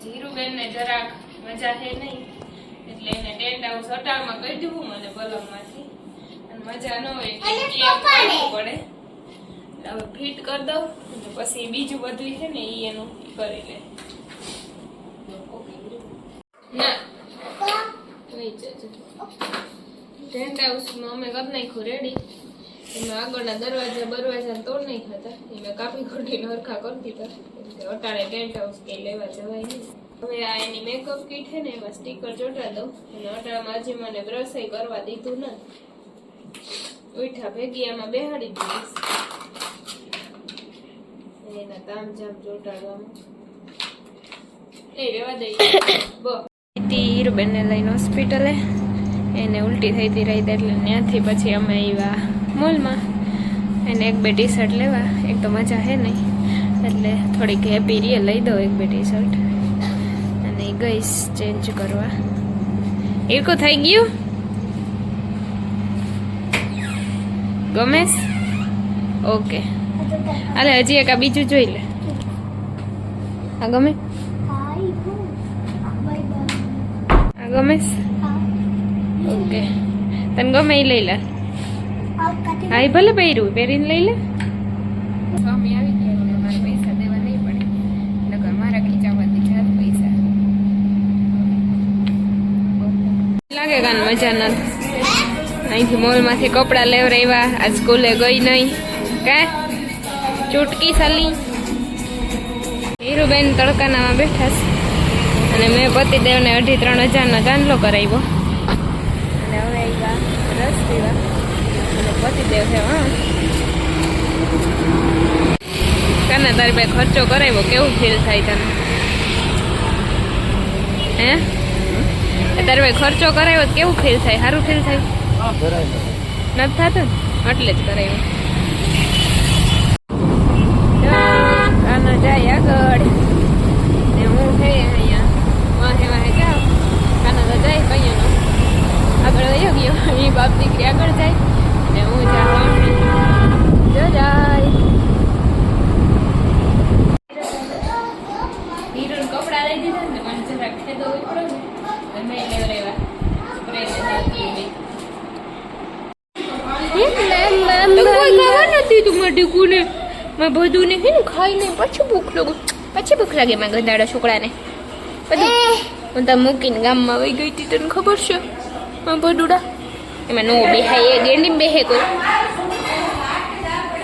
જીરુબેન ને જરાક મજા હે નહીં એટલે એને ટેન્ટ હાઉસ હટાળમાં કહી દીધું મને પલંગમાંથી અને મજા ન હોય એટલે પડે હવે ફિટ કરી દઉં પછી બીજું બધું છે ને ઈ એનું કરી લે ના ટેન્ટ હાઉસમાં અમે કરી નાખ્યું રેડી એમાં આગળના દરવાજા તોડ નહીં ખાતા એમાં કાપી ખોટીને હરખા કરી દીધા અટાણે ટેન્ટ હાઉસ કઈ લેવા જવાય નહીં હવે આ એની મેકઅપ કીટ છે ને એમાં સ્ટીકર ચોંટા દઉં અને અટાણામાં આજે મને બ્રશ કરવા દીધું ને ઉઠા ભેગી આમાં બેહાડી દઈશ એના તામઝામ ચોંટાડવામાં એ રેવા દઈએ હીરુબેનને લઈને હોસ્પિટલે એને ઉલટી થઈ હતી રહી એટલે ત્યાંથી પછી અમે આવ્યા મોલમાં એને એક બે ટી શર્ટ લેવા એક તો મજા હે નહીં એટલે થોડીક હેપી રીએ લઈ દો એક બે ટી શર્ટ અને ગઈશ ચેન્જ કરવા ઈરકો થઈ ગયું ગમેશ ઓકે અલે હજી એક આ બીજું જોઈ લે આ ગમે આ ગમેશ ઓકે તને ગમે એ લઈ લે હા ભલે પહેરીને લઈ લે સ્વામી આવી ગયા મારે પૈસા દેવા નહીં પડે નકર મારા ખીચામાંથી જાત પૈસા લાગે કાન મજા નથી અહીંથી મોલમાંથી કપડાં લેવરાવ્યા આજ સ્કૂલે ગઈ નહીં કે ચૂટકી સાલી હીરુબેન તડકાનામાં બેઠા છે અને મેં પતિદેવને 2,500-3,000નો ચાંદલો કરાવ્યો અને હવે આવ્યા રસ પીવા અને પતિદેવ છે હા કાના તારી પાસે ખર્ચો કરાવ્યો કેવું ફીલ થાય તને હે તારી પાસે ખર્ચો કરાવ્યો કેવું ફીલ થાય સારું ફીલ થાય નથી થતું એટલે જ કરાવ્યું કાનો જાય આગળ ને હું છે અહીંયા વાહે વાહે જાઉં કાનો તો જાય કહીએ આગળ વયો ગયો એ બાપ દીકરી આગળ જાય ને હું જાઉં જો જાય હીરોને કપડા લઈ દીધા ને મને જરાક ખેદો ઉતરો ને મેં લેવરેવા સ્પ્રે ને નાખી કોઈ ખબર નથી તું મારી ડીકુને મેં બધું ને હે ને ખાઈ નહીં પછી ભૂખ લાગે મારા ગંધાડા છોકરાને બધું હું તો મૂકીને ગામમાં વહી ગઈ હતી તને ખબર છે ભડુડા એમાં નો બેહાય એ ગેંડી બેહે કોઈ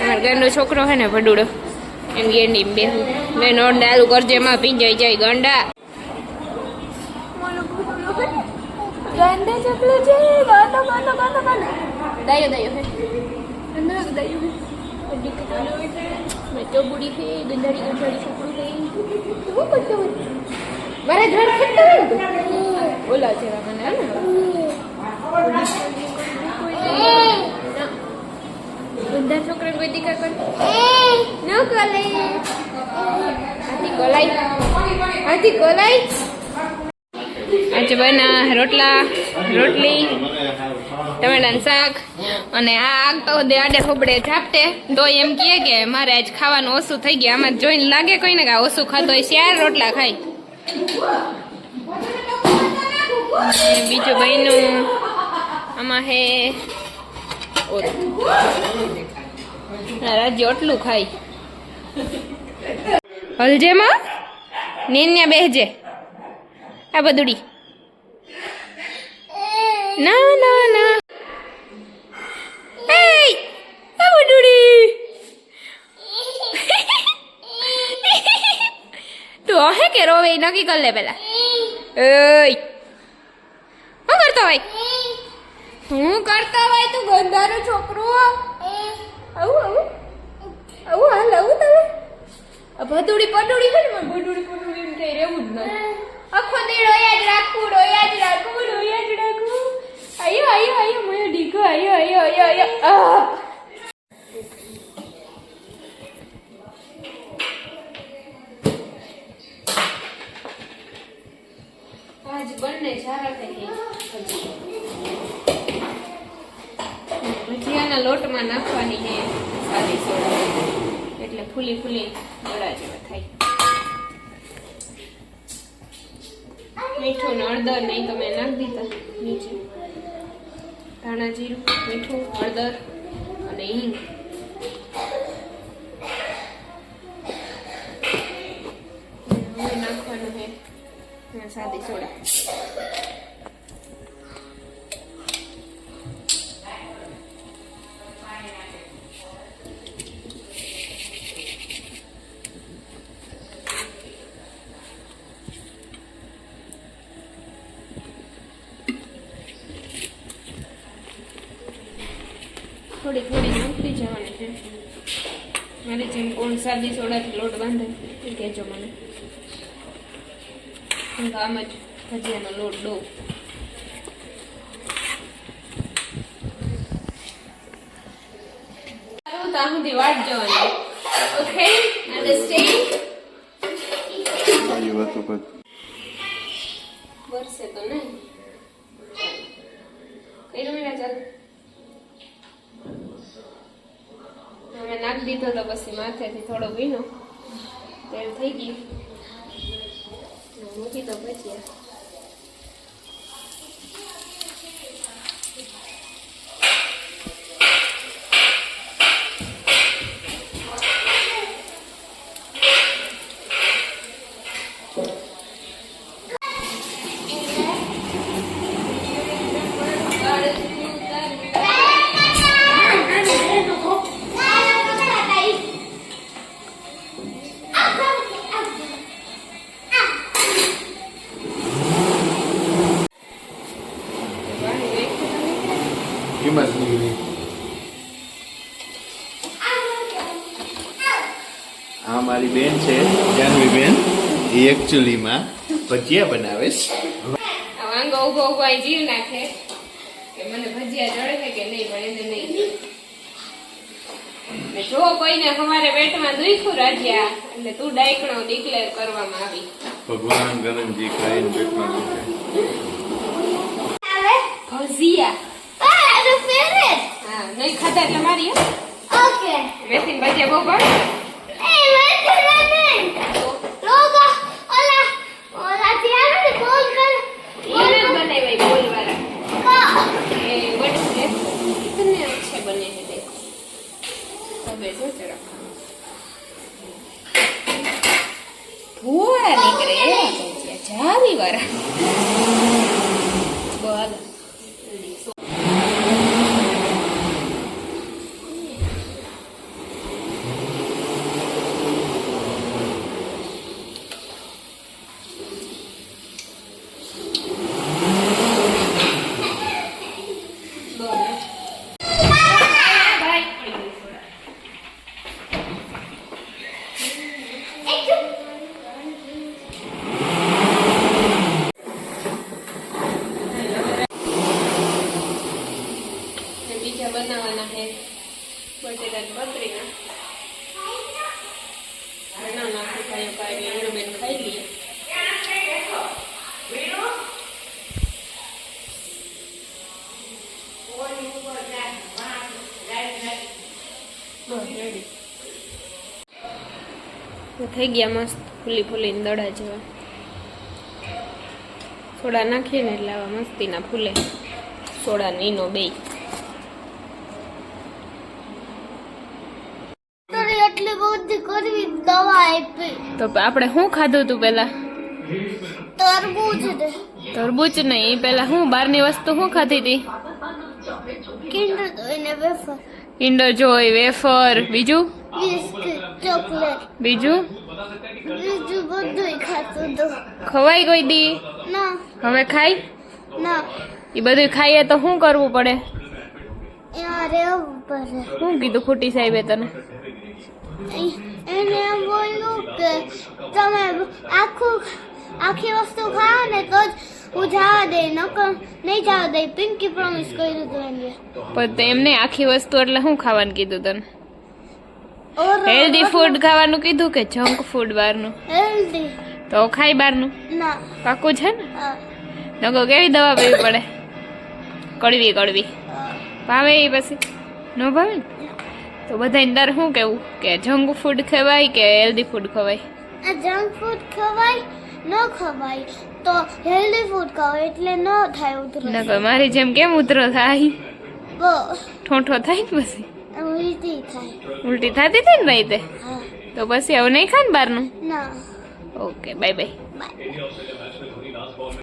અમારો ગાંડો છોકરો હે ને ભડુડો એમ ગેંડી બેહું મેં નોટ ડાલું કરજે એમાં પીંજાઈ જાય ગાંડા ગાંડા ચકલો છે ગાંડો દાયો હે નાગ દાયો હે मैं तो बूढ़ी है गंधारी छोकरू है वो करते हो मारा घर खट्टा है बोला चला मैंने है ना गंधार छोकरा कोई दिखा कर न कले आती कोलाई आज बना रोटली ટમેટાનું શાક અને આ આગ તો આડે ખોબડે ઝાપટે તો એમ કહે કે મારે આજ ખાવાનું ઓછું થઈ ગયા આમાં જોઈને લાગે કોઈને કે ઓછું ખાતો હોય 4 રોટલા ખાય બીજું બહેનું આમાં હે રાજ્ય એટલું ખાય હલજેમાં નીન્યા બેહજે આ બધુડી ના ના ના તું હે કે રોવે નક્કી કર લે પેલા શું કરતો હોય તું ગંધાનો છોકરો આવું હાલ આવું તમે ભદુડી પટુડી છે ને ભદુડી એમ થઈ રહેવું જ નહીં આખો દી રોયા જ રાખવું આયો મને ડીકો આયો આજ બંને સારા થઈ ગયા ભજીયાના લોટમાં નાખવાની છે સાદી સોડા એટલે ફૂલી ગળા જેવા થાય મીઠું ને હળદર નહીં તો મેં નાખી દીધા નીચે. ધાણા જીરું, મીઠું, હળદર અને હિંગ. હવે નાખવાનું છે સાદી સોડા. થોડી થોડી નાખતી જવાની છે. મારી જેમ કોણ સાદી સોડાથી લોટ બાંધે એ કહેજો મને. હું તો આમ જ ભજીયાનો લોટ દઉં. ત્યાં સુધી વાટ જવાની. Okay understand? વર્ષે તો નહીં કઈ મહિના ચાલ અમે નાખી દીધો તો પછી માથેથી થોડો ભીનો તેલ થઈ ગયું મૂકી દો ભજીયા. આ મારી બેન છે જાનવી બેન, એ એકચ્યુઅલીમાં ભજીયા બનાવે છે. વાંગો ઉભો ઉભો અહીં જીવ નાખે કે મને ભજીયા જળે કે નહીં, પણ એને નહીં. જો કોઈને અમારે પેટમાં દુખ્યું રાજ્યા એટલે તું ડાયકણો ડિક્લેર કરવામાં આવી. ભગવાન ગણનજી ખાઈને પેટમાં દુખે. ભજીયા હા નહીં ખાતા એટલે મારી મેથીન ભજીયા બહુ ભાવે. બનાવવાના છે બટેટા બકરીના નાખી ખાઈ બેન ખાઈ લઈએ. થઈ ગયા મસ્ત ફૂલી ફૂલીને દડા જેવા. સોડા નાખીને એટલે આવા મસ્તીના ફૂલે. સોડા નીનો બે તો આપણે શું ખાધું તું પેલા? તરબૂચ નહીં, પેલા હું બહારની વસ્તુ શું ખાધી હતી? કિન્ડર જોય, વેફર, બીજું બીજું ખવાઈ ગઈ દી? હવે ખાઈ? એ બધું ખાઈએ તો શું કરવું પડે? શું કીધું ખોટી સાહેબે તને? એને એમ બોલ્યું કે તમે આખી વસ્તુ ખાઓ ને તો જ હું જવા દે, નકર નહીં જવા દે. પિંકી પ્રોમિસ કર્યું હતું એને. પણ એમને આખી વસ્તુ એટલે શું ખાવાનું કીધું તને? હેલ્ધી ફૂડ ખાવાનું કીધું કે જંક ફૂડ બહારનું? હેલ્ધી. તો ખાઈ બહારનું? ના. પાકું છે ને? નકો કેવી દવા પીવી પડે? કડવી કડવી ભાવે એ પછી ન ભાવે ને? તો બધાને દર શું કેવું કે જંક ફૂડ ખવાય કે હેલ્ધી ફૂડ ખવાય? જંક ફૂડ ખવાય ન ખવાય તો હેલ્ધી ફૂડ ખાઓ એટલે ન થાય ઉધરસ. નકર મારી જેમ કેમ ઉતરો થાય બહુ ઠોઠો થાય ને પછી ઉલટી થાય. ઉલટી થતી હતી ને ભાઈ તે હા તો પછી હવે નહીં ખાય ને બહારનું ના ઓકે બાય બાય બાય.